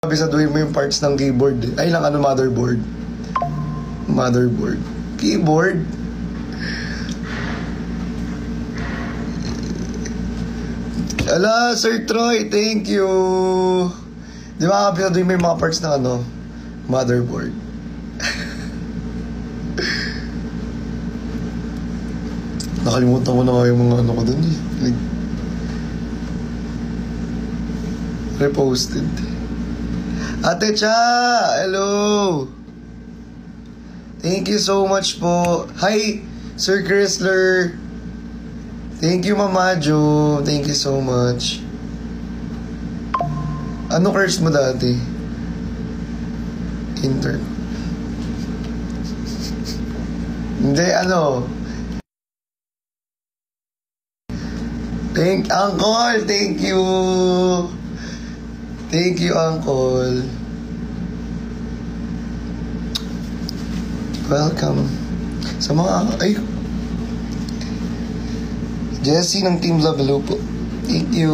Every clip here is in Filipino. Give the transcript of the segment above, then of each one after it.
Bisaduhin mo yung parts ng keyboard. Ay, lang ano, motherboard. Motherboard. Keyboard. Ala, Sir Troy, thank you. Di ba, bisaduhin mo yung mga parts ng ano, motherboard. Nakalimutan ko na nga yung mga ano ko dun eh. Like, reposted. Ate Cha! Hello! Thank you so much po. Hi, Sir Chrysler. Thank you, Mama Jo. Thank you so much. Ano curse mo dati? Intern. Hindi, ano? Uncle, thank you. Thank you, Uncle. Welcome. Sa mga, ay, Jessie ng Team Love, hello po. Thank you.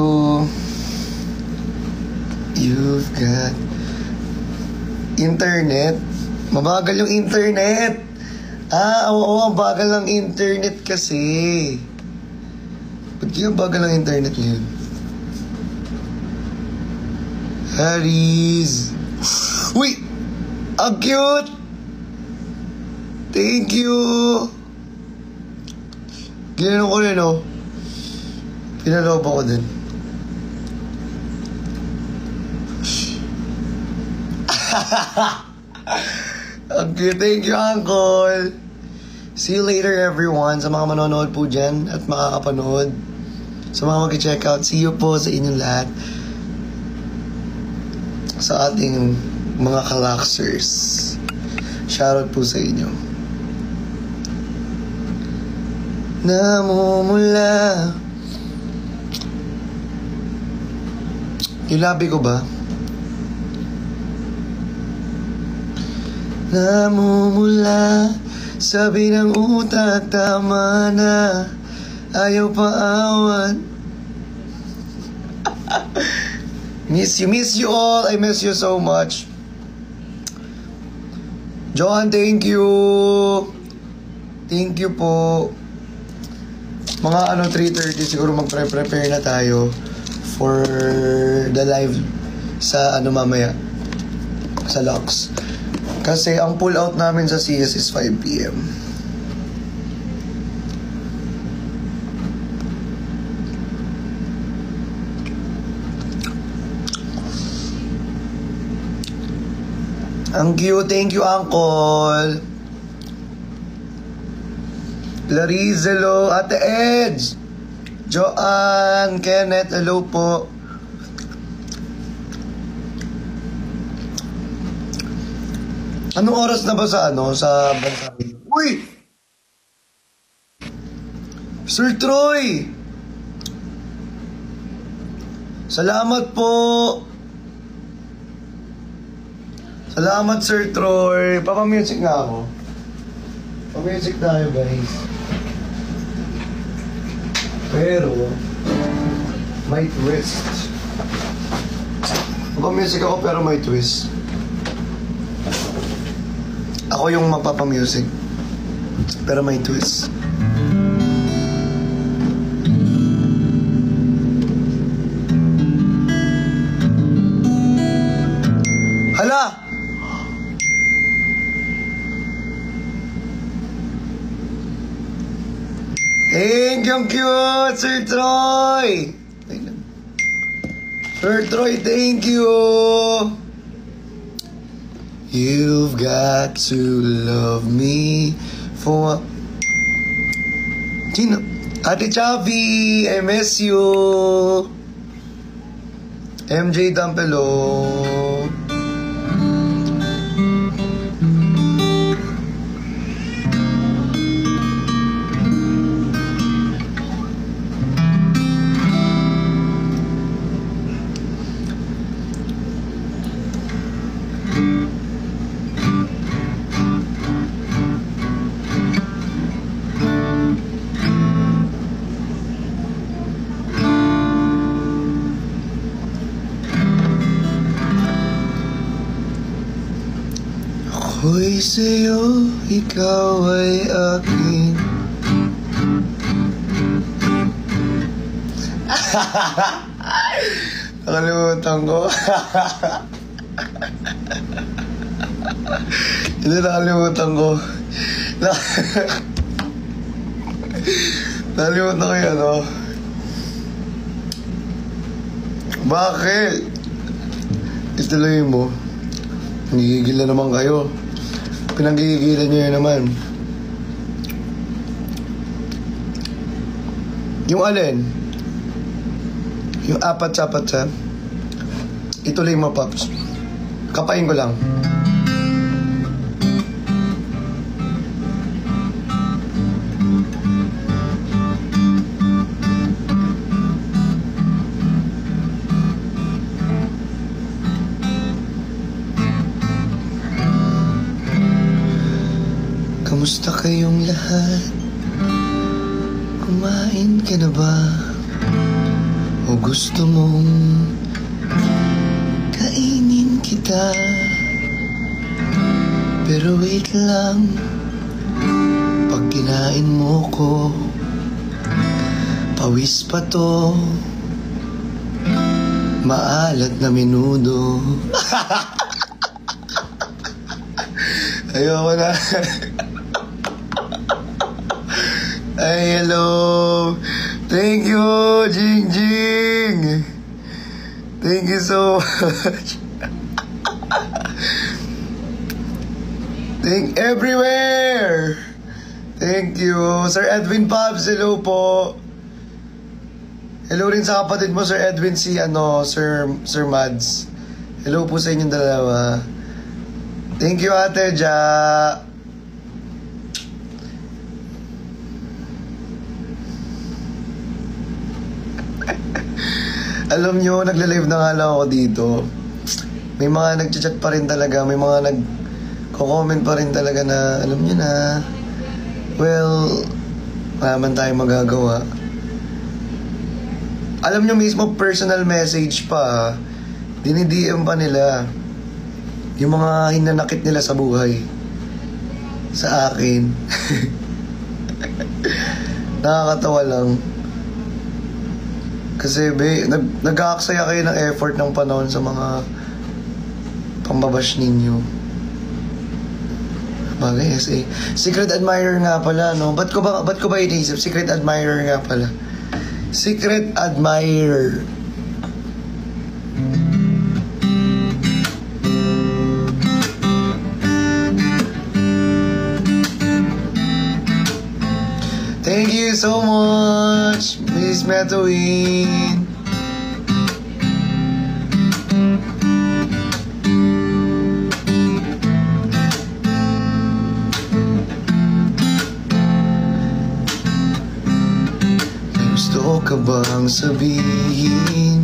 You've got internet. Mabagal yung internet. Oo, bagal ng internet kasi. Ba't yung bagal ng internet ngayon? Harry's. Uy! Ang cute! Thank you! Ginanong ko rin, oh. Pinaloob ako din. Ang cute. Thank you, Uncle. See you later, everyone. Sa mga manonood po dyan at makakapanood. Sa mga mag-check out, see you po sa inyong lahat. Sa ating mga kalaksers. Shoutout po sa inyo. Namumula. Yung labi ko ba? Namumula. Sabi ng utak, tama na. Ayaw pa awan. Miss you all. I miss you so much. Johan, thank you. Thank you po. Mga 3:30 siguro magpre-prepare na tayo for the live sa mamaya sa Lux. Kasi ang pull out namin sa CS is 5 PM. Ang cute. Thank you, Uncle. Clarice, hello. Ate Edge. Joanne, Kenneth, hello po. Anong oras na ba sa sa bansa? Uy! Sir Troy! Salamat po! Salamat, Sir Troy. Papamusic nga ako. Papamusic tayo, guys. Pero, may twist. Papamusic ako pero may twist. Ako yung mapapamusic. Pero may twist. Hala! Thank you, cute, Sir Troy! Sir Troy, thank you! You've got to love me for... Sino? Ate Chavi, I miss you! MJ Dampelo. Ako'y sa'yo, ikaw ay akin. Nakalimutan ko. Hindi, nakalimutan ko. Nakalimutan ko yun, ano? Bakit? Ituloy mo. Nagigigil na naman kayo. Pinanggigilan nyo yun naman. Yung alin? Yung apat-sapat sa ituloy mo, Pops. Kapain ko lang. Kamusta kayong lahat? Kumain ka na ba? O gusto mong kainin kita? Pero wait lang, pag kinain mo ko, pawis pa to, maalat na menudo. Ayoko na. Ay, hello. Thank you, Jing Jing. Thank you so much. Thank everywhere. Thank you. Sir Edwin Pabs, hello po. Hello rin sa kapatid mo, Sir Edwin, si Sir Mads. Hello po sa inyong dalawa. Thank you, Ate Ja. Alam nyo, nagle-live na nga lang ako dito. May mga nag-chat pa rin talaga. May mga nag-comment pa rin talaga na, alam nyo na, well, wala man tayong magagawa. Alam nyo mismo, personal message pa, dinidm pa nila yung mga hinanakit nila sa buhay sa akin. Nakakatawa lang. Kasi nag-aaksaya kayo ng effort ng panahon sa mga pambabash ninyo. Bagay, SA. Secret admirer nga pala, no? Ba't ko ba iniisip? Secret admirer nga pala. Secret admirer. Thank you so much, Miss Metawin. May gusto ka bang sabihin?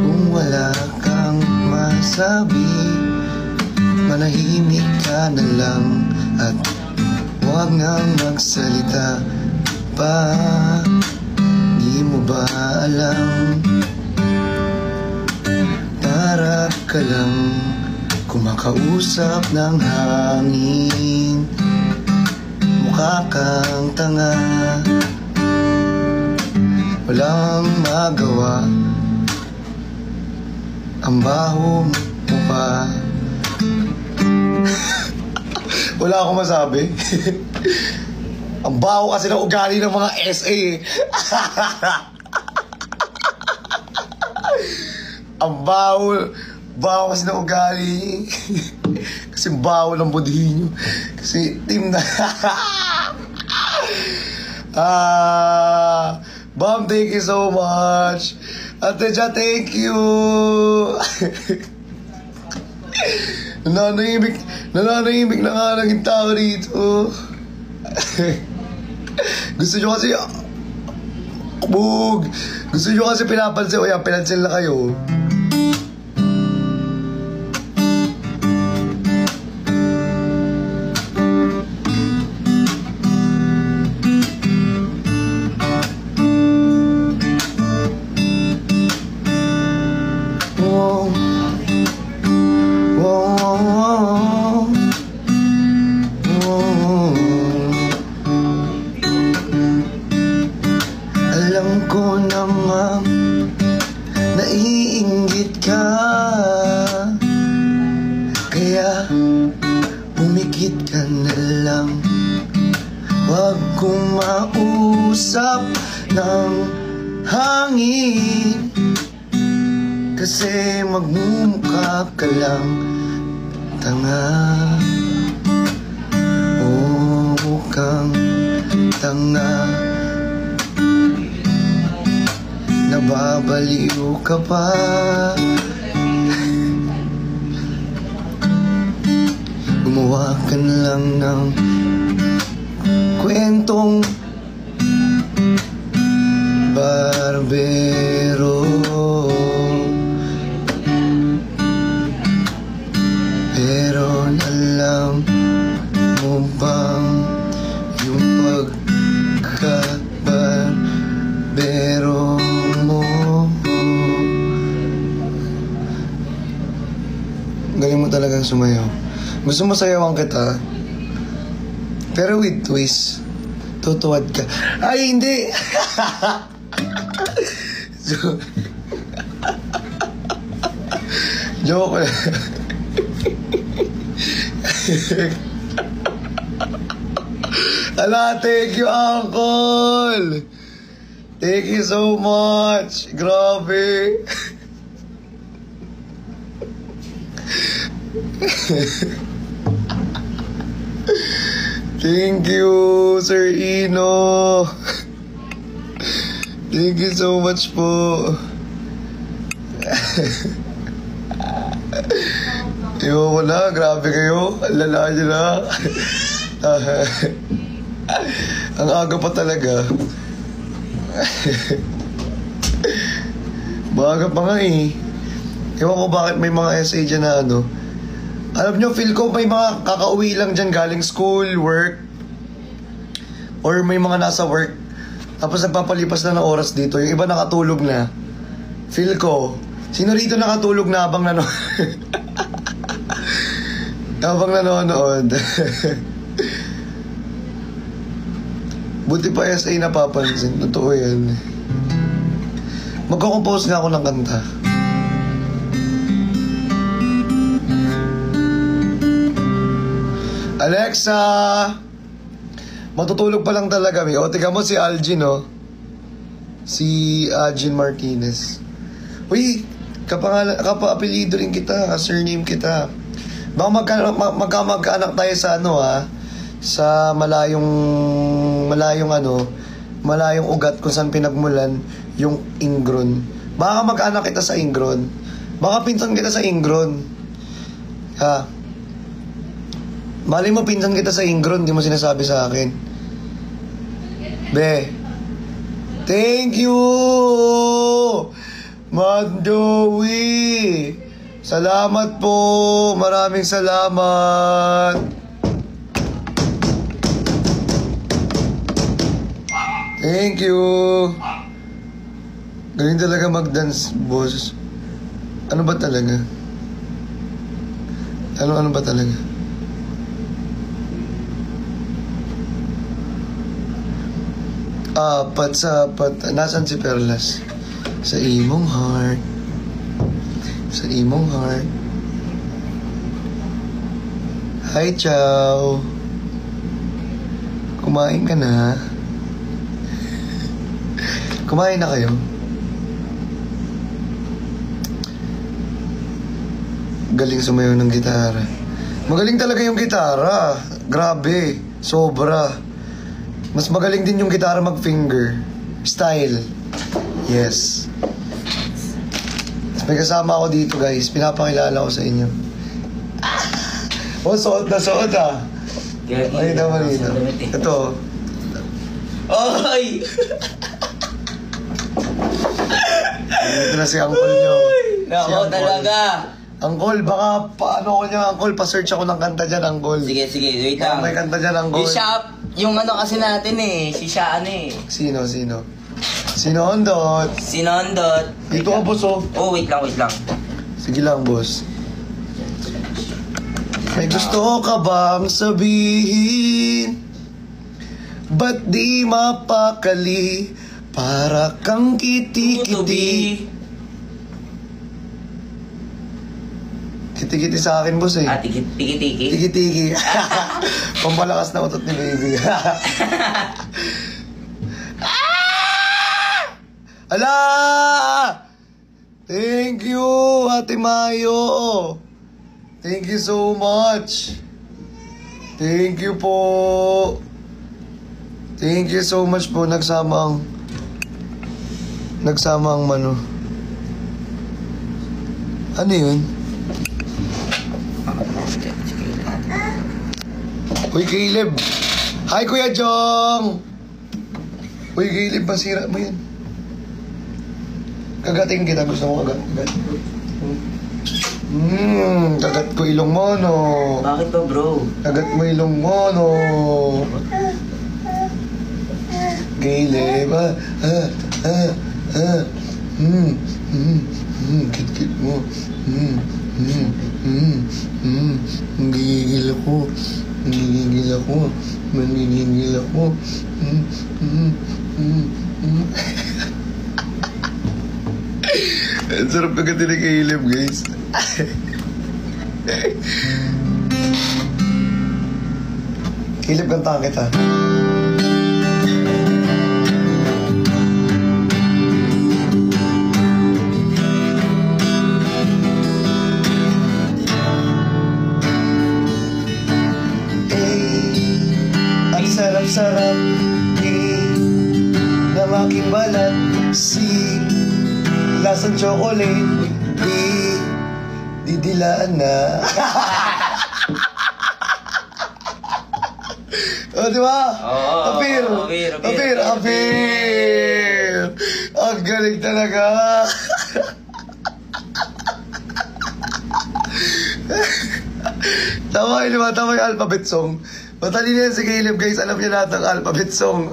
Kung wala sabi, manahimik ka na lang at huwag nang magsalita pa. Di mo ba alam, para ka lang kumakausap ng hangin. Mukha kang tanga, walang magawa, ang baho mo pa. Wala akong masabi. Ang baho kasi ng ugali ng mga SA eh. Ang baho kasi ng ugali. Kasi baho ng budhi nyo. Kasi team na. Bam, thank you so much. Ate Ja, thank you. Nananahimik na nga naging tao rito. Gusto nyo kasi gusto nyo kasi pinapansin. O yan, pinansin na kayo. kumausap ng hangin. Kasi magmumukha ka lang tanga. O mukhang tanga. Nababaliw ka pa. Gumawa ka na lang ng kwentong barbero. Pero alam mo bang yung pagka-barbero mo? Galing mo talagang sumayaw. Gusto mo sayawan kita? Pero with twist. Tutuwad ka. Ay, hindi! Joke lang. Ala, thank you, Uncle! Thank you so much! Grabe! Thank you, Sir Ino! Thank you so much po! Ewan ko na, grabe kayo. Lala nyo na. Ang aga pa talaga. Maaga pa nga eh. Ewan ko bakit may mga essay dyan na ano. Alam nyo, feel ko may mga kakauwi lang dyan galing school, work, or may mga nasa work. Tapos nagpapalipas na ng oras dito. Yung iba nakatulog na. Feel ko. Sino rito nakatulog na habang habang nanonood? Buti pa essay napapansin. Totoo yan. Magko-compose nga ako ng kanta. Alexa! Matutulog pa lang talaga mi. O, tiga mo si Algin, no? Si Algin Martinez. Uy, kapa-apelido rin kita, surname kita. Baka magkamag-anak tayo sa ano, ha? Sa malayong ugat kung saan pinagmulan yung Ingron. Baka mag-anak kita sa Ingron. Baka pinsan kita sa Ingron. Ha? Mali mo, pinsan kita sa Ingron, di mo sinasabi sa akin. Be. Thank you! Ma'am Joey! Salamat po! Maraming salamat! Thank you! Galing talaga mag-dance, boss. Ano ba talaga? Ano ba talaga? Apat sa apat. Nasaan si Perlas? Sa imong heart. Sa imong heart. Hi, Chow. Kumain ka na? Kumain na kayo? Galing sumayaw ng gitara. Magaling talaga yung gitara. Grabe. Sobra. Mas magaling din yung gitara mag-finger. Style. Yes. May kasama ako dito, guys. Pinapakilala ko sa inyo. Oh, suot na suot, ah. Ay, naman dito. Ito. Oy! Ito na si Uncle nyo. Nako talaga. Uncle, baka paano ko niya, Uncle? Pa-search ako ng kanta dyan, Uncle. Sige, wait lang. May kanta dyan, Uncle. Yung ano kasi natin eh. Si Sha ano eh. Sino? Sinondot. Sinondot. Dito ka, boss, oh. Oh, wait lang. Sige lang, boss. May gusto ka bang sabihin? Ba't di mapakali? Para kang kiti-kiti. Kiti-kiti sa akin, boss eh. Tiki-tiki. Tiki-tiki. Pampalakas na utot ni baby. Ala! Thank you, Ate Mayo. Thank you so much. Thank you po. Thank you so much po. Nagsama ang mano. Ano yun? Uy, Caleb. Hi, Kuya Jong. Uy, Caleb, masira mo yan. Kagating kita. Gusto mo kagat? Kagat ko ilong mo, no? Bakit ba, bro? Kagat mo ilong mo, no? Caleb, kit-kit mo. Gigigil ako. Manginigil ako. Ang sarap kagatin ni Caleb, guys. Caleb, kantahan kita. Ang sarap-sarap ng aking balat. Lasang chocolate, didilaan na. O, di ba? Oo. Apir. Ang galing talaga. Tama yun, diba? Tama yung alphabet song. Matalino yan si Caleb, guys. Alam niya lahat ng alphabet song.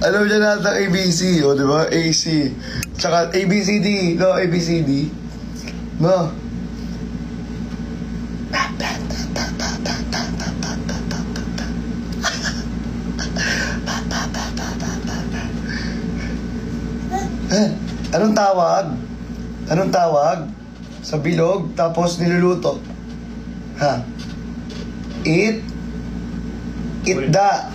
Alam niya lahat ng ABC, o, di ba? AC. Tsaka ABCD. No, ABCD. No. Anong tawag? Anong tawag? Sa bilog, tapos niluluto. Ha? Itda.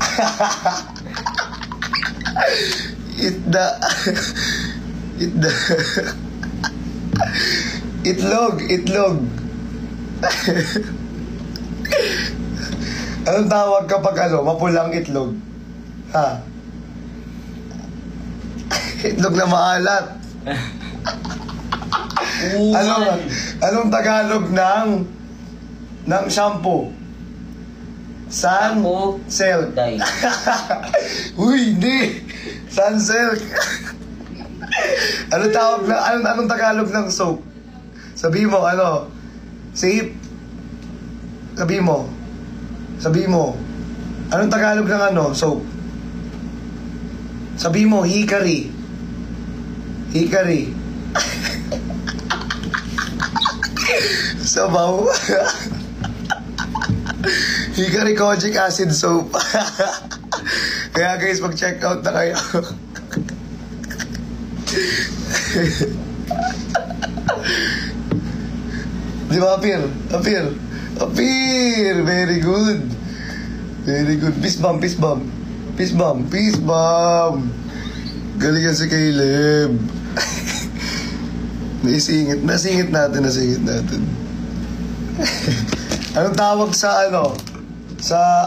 Itda. Itlog. Anong tawag kapag mapulang itlog? Ha? Itlog na maalat. Anong Tagalog ng shampoo? Silk. Uy, hindi. Silk. Anong Tagalog ng soap? Sabi mo, safe. Sabi mo. Anong Tagalog ng soap? Sabi mo, hikari. Sabaw. Hikari kojic acid soap. Kaya guys, mag-check out na kayo. Di ba, Apir? Very good. Peace bomb. Galing yan si Caleb. Nasingit natin. Anong tawag sa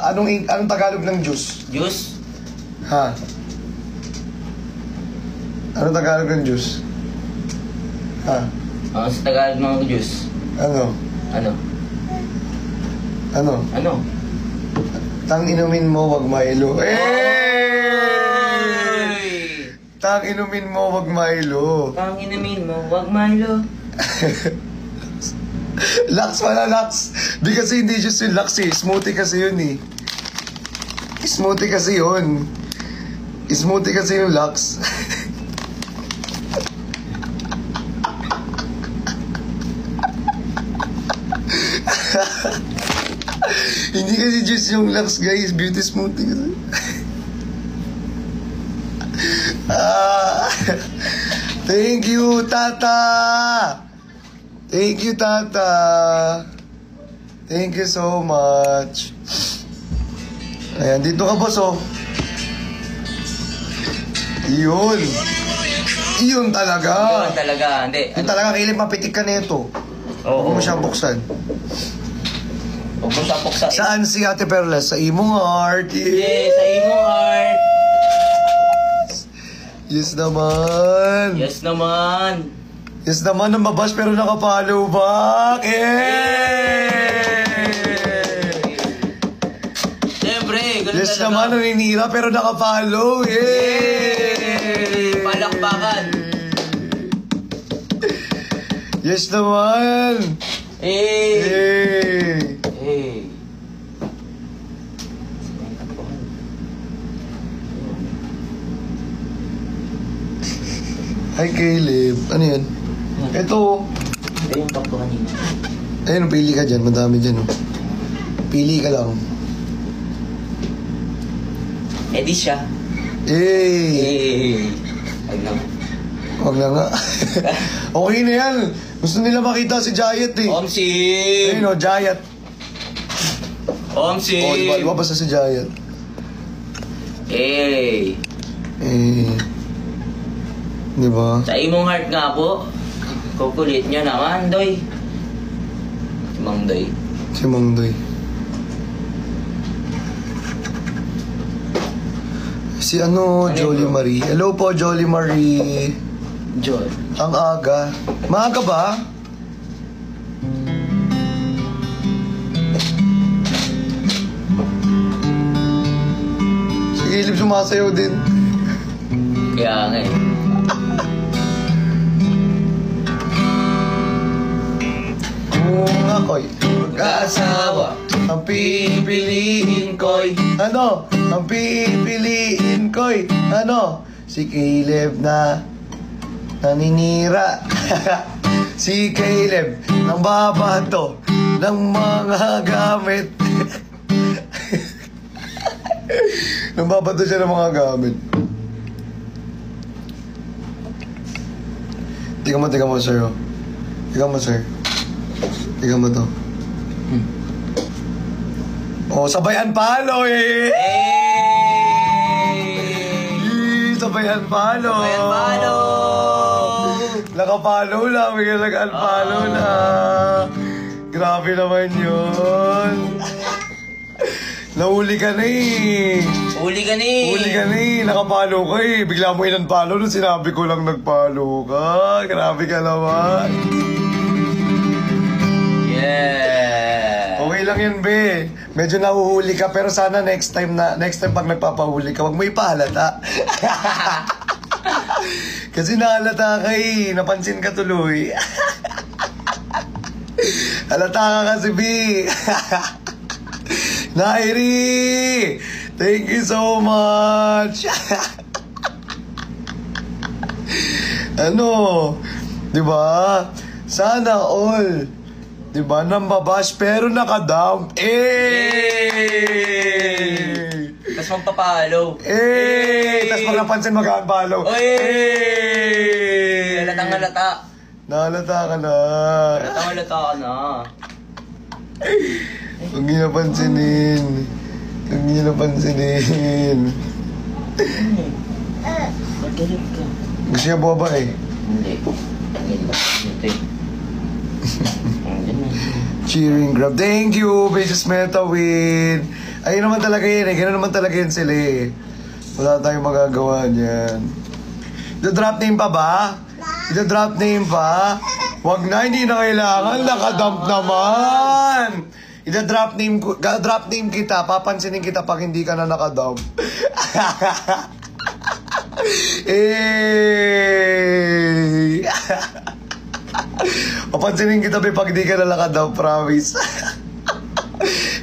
anong Tagalog ng juice? Juice? Ha? Anong Tagalog ng juice? Ha? Sa Tagalog ng juice? Ano? Tang inumin mo, wag Milo. Tang inumin mo, wag Milo. Lux pala, Lux. Because hindi just yung Lux eh. Smoothie kasi yun eh. Smoothie kasi yung Lux. Hindi kasi juice yung Lux, guys. Beauty smoothie kasi. Thank you, Tata! Thank you, Tata. Thank you so much. Ayan, dito ka, boss, oh. Yun. Yun talaga. Yun talaga, hindi. Yun talaga, Caleb, mapitik ka nito. Oo. Huwag mo siya buksan. Huwag mo siya puksa. Saan si Ate Perles? Sa imong heart. Yes, sa imong heart. Yes naman. Yes naman. Yes naman, namabas pero nakapalo back. Siyempre, ganun Yes talaga. naman, naninira pero nakapalo. Palakpakan. Yes naman. Eh. Hi, Caleb. Ano yan? Ito. Ito yung takbo kanina. Ayun, pili ka dyan. Madami dyan, oh. Pili ka lang. Edi siya. Eh. Ay lang. Wag na nga. Okay na yan. Gusto nila makita si Jayet, eh. Omsim! Ayun, oh, Jayet. Omsim! Oh, diba basta si Jayet? Eh. Diba? Sa imong heart nga po. Kukulit nyo naman, Doy. Si Mang Doy. Si Mang Doy. Si ano, Jolly bro? Marie. Hello po, Jolly Marie. Joy. Ang aga. Maaga ba? Si Caleb sumasayaw din. Kaya nga eh. Kung ako'y mag-asawa, ang pipiliin ko'y ano? Ang pipiliin ko'y ano? Si Caleb na naninira. Si Caleb nang babato ng mga gamit. Nang babato siya ng mga gamit. Tingnan mo, sir. Oh. Tingnan mo, sir. Tingnan mo to. Oh, sabayan palo eh! Sabayan palo! Sabayan palo! Nakapalo lang, may nag-unfollow na. Grabe naman yun. Nahuli ka na eh. Uli ka ni! Huli ka na eh. Nakapalo ka eh. Bigla mo in-unfollow nung sinabi ko lang nagpalo ka. Grabe ka naman. Yeah! Okay lang yan, be. Medyo nahuhuli ka, pero sana next time pag nagpapahuli ka, wag mo ipahalata. Kasi nahalata ka eh. Napansin ka tuloy. Halata ka kasi, B. Nairi! Thank you so much! Ano? Diba? Sana all. Diba? Nambabash pero nakadump. Eh! Tapos magpapalo. Eh! Tapos pag napansin mag-unfollow. Eh! Halatang halata. Nahalata ka na. Halatang halata ka na. Huwag niyo napansinin. Huwag niyo napansinin. Magalit ka. Gusto niya baba eh. Hindi. Hindi. Cheering grab. Thank you, Basis Meta Win. Ayun naman talaga yun eh. Ganun naman talaga yun sila eh. Wala tayong magagawa niyan. Ito-drop name pa ba? Ito-drop name pa? Wag na, hindi na kailangan. Nakadump naman. Ito-drop name kita. Papansinin kita pag hindi ka na nakadump. Eh. Papansinin kita pag hindi ka na nakadump, promise.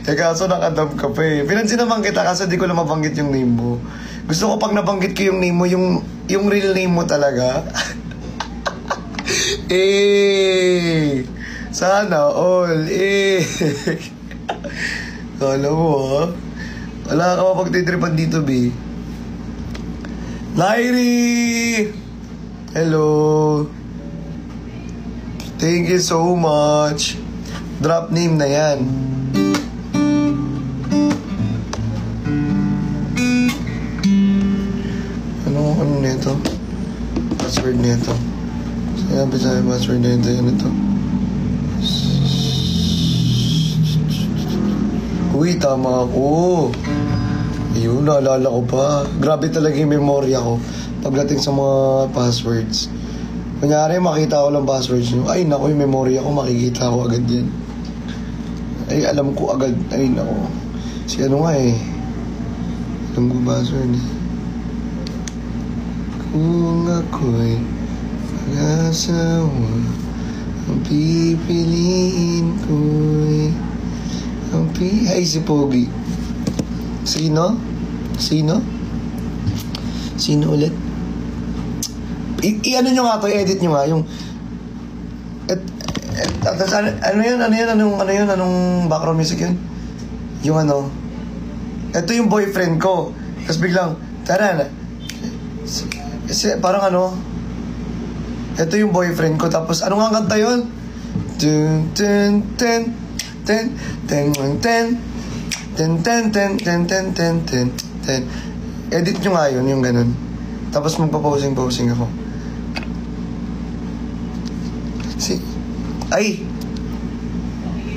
Eh kaso nakadump ka pa eh. Pinansin naman kita kasi di ko na mabanggit yung name mo. Gusto ko pag nabanggit ko yung name mo, yung real name mo talaga. Eh. Sana all. Eh. Kala mo ha? Wala ka mapagtitripan dito, B. Nairi! Hello! Thank you so much. Drop name na yan. Ano nito? Password nito. Sabi sa password nito. Ano ito? Uy, tama ako. Ayun, naalala ko pa. Grabe talaga yung memorya ko pagdating sa mga passwords. Kunyari, makita ko lang passwords nyo. Ay, naku, yung memorya ko, makikita ko agad yan. Ay, alam ko agad. Ay, naku. Si ano nga eh. Alam ko password eh. Kung ako'y mag-asawa, ang pipiliin ko'y ay, si Pogi. Sino? Sino ulit? I-ano nyo nga to, i-edit nyo nga yung... Anong background music yun? Yung ano... Ito yung boyfriend ko. Tapos biglang, tara na. Parang ano... Ito yung boyfriend ko. Tapos, ano nga kanta yun? Dun, dun, dun, dun, dun, dun, dun, dun, dun, dun, dun, dun, dun, dun, dun. Edit nyo nga yun, yung ganun. Tapos magpa-posing ako. Ay!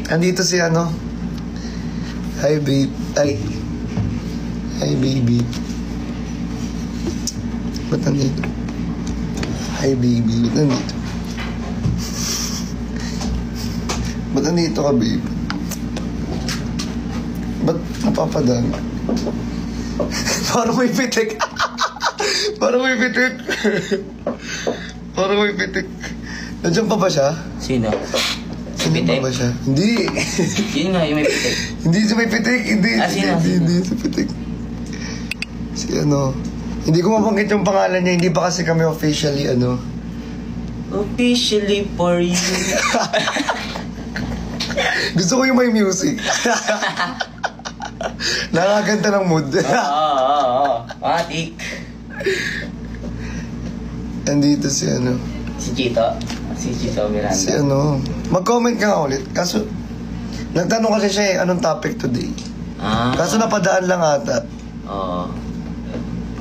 Andito si ano? Hi, babe. Hi, baby. Ba't nandito? Hi, baby. Ba't nandito? Ba't nandito ka, babe? Ba't napapadaan? Parang may pitik. Parang may pitik. Nandiyan pa ba siya? Sino? Si Nandiyan Pitik? pa ba siya? Hindi. Yun nga, yung may pitik. Hindi si may pitik. Hindi. Sino? Hindi si pitik. Si ano. Hindi ko mabanggit yung pangalan niya. Hindi pa kasi kami officially ano. Officially for you. Gusto ko yung may music. Nakakaganda ng mood. Oo. Matik. Andito si ano. Si Chito Miranda. Si ano. Mag-comment ka nga ulit. Kaso, nagtanong kasi siya eh, anong topic today? Kaso napadaan lang ata. Oo.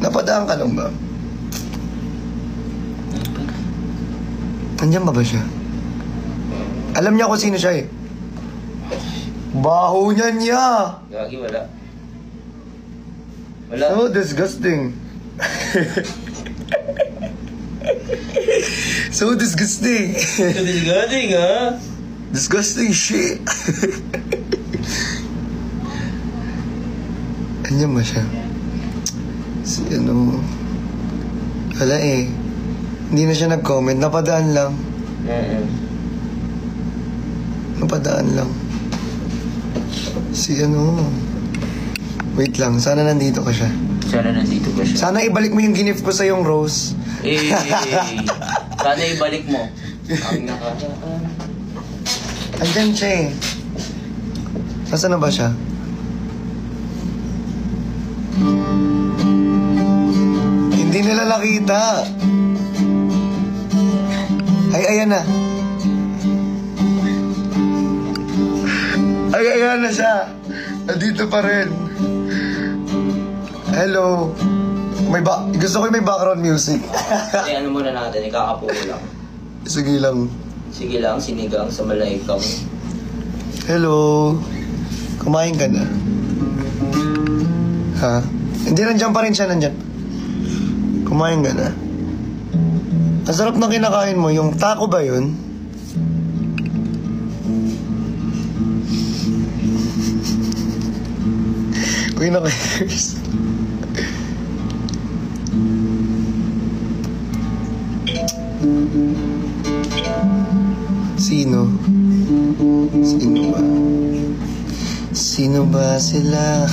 Napadaan ka lang ba? Nandiyan ba siya? Alam niya kung sino siya eh. Baho niya. Gagi, wala. Wala. So disgusting. So disgusting. Ito disgusting, ha? Disgusting shit. Andiyan ba siya? Si ano... Wala eh. Hindi na siya nag-comment. Napadaan lang. Napadaan lang. Si ano... Wait lang. Sana nandito ka siya. Sana ibalik mo yung gift ko sa yung rose. Sana ibalik mo. Ang nakakaan. Andyan siya eh. Nasaan na ba siya? Hindi nila nakita. Ay, ayan na. Ay, ayan na siya. Nandito pa rin. Hello. Gusto ko yung may background music. Ay, ano muna natin, ikakapulo lang. Sige lang. Sige lang, sinigang sa malaykang. Hello. Kumain ka na? Ha? Hindi, nandiyan pa rin siya, nandiyan. Kumain ka na? Ang sarap ng kinakain mo. Yung taco ba yun? Uy, nakairs. Sino? Sino ba? Sino ba sila?